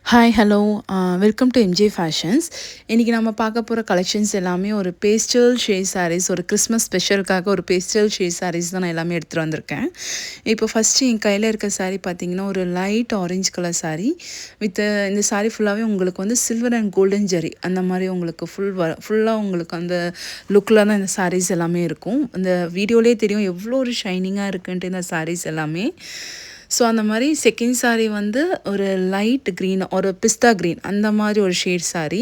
Hi hello welcome to MJ fashions. இன்றைக்கி நம்ம பார்க்க போகிற கலெக்ஷன்ஸ் எல்லாமே ஒரு பேஸ்டல் ஷேட் சாரீஸ், ஒரு கிறிஸ்மஸ் ஸ்பெஷலுக்காக ஒரு பேஸ்டல் ஷேட் சாரீஸ் தான் நான் எல்லாமே எடுத்துகிட்டு வந்திருக்கேன். இப்போ ஃபஸ்ட்டு என் கையில் இருக்க சாரீ பார்த்திங்கன்னா ஒரு light orange colour sari with இந்த சாரீ ஃபுல்லாகவே உங்களுக்கு வந்து சில்வர் அண்ட் கோல்டன் ஜெரி அந்த மாதிரி உங்களுக்கு ஃபுல்லாக உங்களுக்கு அந்த லுக்கில் தான் இந்த சாரீஸ் எல்லாமே இருக்கும். இந்த வீடியோலேயே தெரியும் எவ்வளோ ஒரு ஷைனிங்காக இருக்குன்ட்டு இந்த சாரீஸ் எல்லாமே. ஸோ அந்த மாதிரி செகண்ட் சாரீ வந்து ஒரு லைட் க்ரீன், ஒரு பிஸ்தா க்ரீன் அந்த மாதிரி ஒரு ஷேட் சாரீ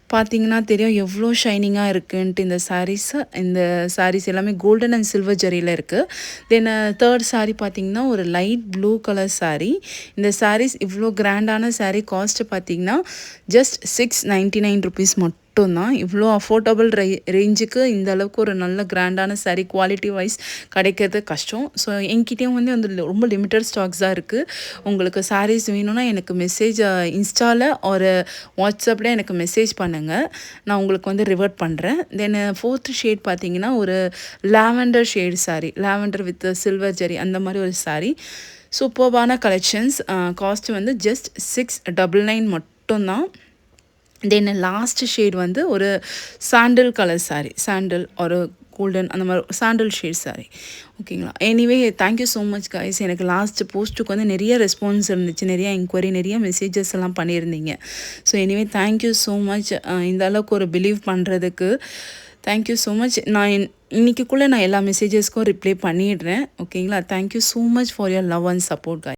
பார்த்தீங்கன்னா தெரியும் எவ்வளோ ஷைனிங்காக இருக்குன்ட்டு இந்த சாரீஸ் எல்லாமே கோல்டன் அண்ட் சில்வர் ஜரியில் இருக்குது. தென் தேர்ட் சாரீ பார்த்திங்கன்னா ஒரு லைட் ப்ளூ கலர் சாரீ. இந்த சாரீஸ் இவ்வளோ கிராண்டான சாரீ காஸ்ட்டு பார்த்திங்கன்னா ஜஸ்ட் ₹699 மட்டும்தான். இவ்வளோ அஃபோர்டபுள் ரேஞ்சுக்கு இந்த அளவுக்கு ஒரு நல்ல கிராண்டான சாரீ குவாலிட்டி வைஸ் கிடைக்கிறது கஷ்டம். ஸோ என்கிட்டயும் வந்து ரொம்ப லிமிட்டட் ஸ்டாக்ஸ் தான் இருக்குது. உங்களுக்கு சாரீஸ் வேணும்னா எனக்கு மெசேஜ் இன்ஸ்டாவில் ஒரு வாட்ஸ்அப்பில் எனக்கு மெசேஜ் பண்ணுங்கள், நான் உங்களுக்கு வந்து ரிவர்ட் பண்ணுறேன். தென் ஃபோர்த் ஷேட் பார்த்தீங்கன்னா ஒரு lavender shade saree, lavender with silver zari அந்த மாதிரி ஒரு சாரீ. சூப்பர்பான கலெக்ஷன்ஸ். காஸ்ட் வந்து ஜஸ்ட் $699 மட்டும்தான். தென் லாஸ்ட் ஷேட் வந்து ஒரு சாண்டில் கலர் சாரீ, சாண்டில் ஒரு கோல்டன் அந்த மாதிரி சாண்டில் ஷேட் சாரீ. ஓகேங்களா? Anyway thank you so much guys. எனக்கு லாஸ்ட் போஸ்ட்டுக்கு வந்து நிறைய ரெஸ்பான்ஸ் இருந்துச்சு, நிறைய என்கொயரி, நிறைய மெசேஜஸ் எல்லாம் பண்ணியிருந்தீங்க. So anyway thank you so much. இந்த அளவுக்கு ஒரு பிலீவ் பண்ணுறதுக்கு தேங்க்யூ ஸோ மச். நான் இன்றைக்கிக்குள்ளே நான் எல்லா மெசேஜஸ்க்கும் ரிப்ளை பண்ணிடுறேன். ஓகேங்களா? Thank you so much for your love and support guys.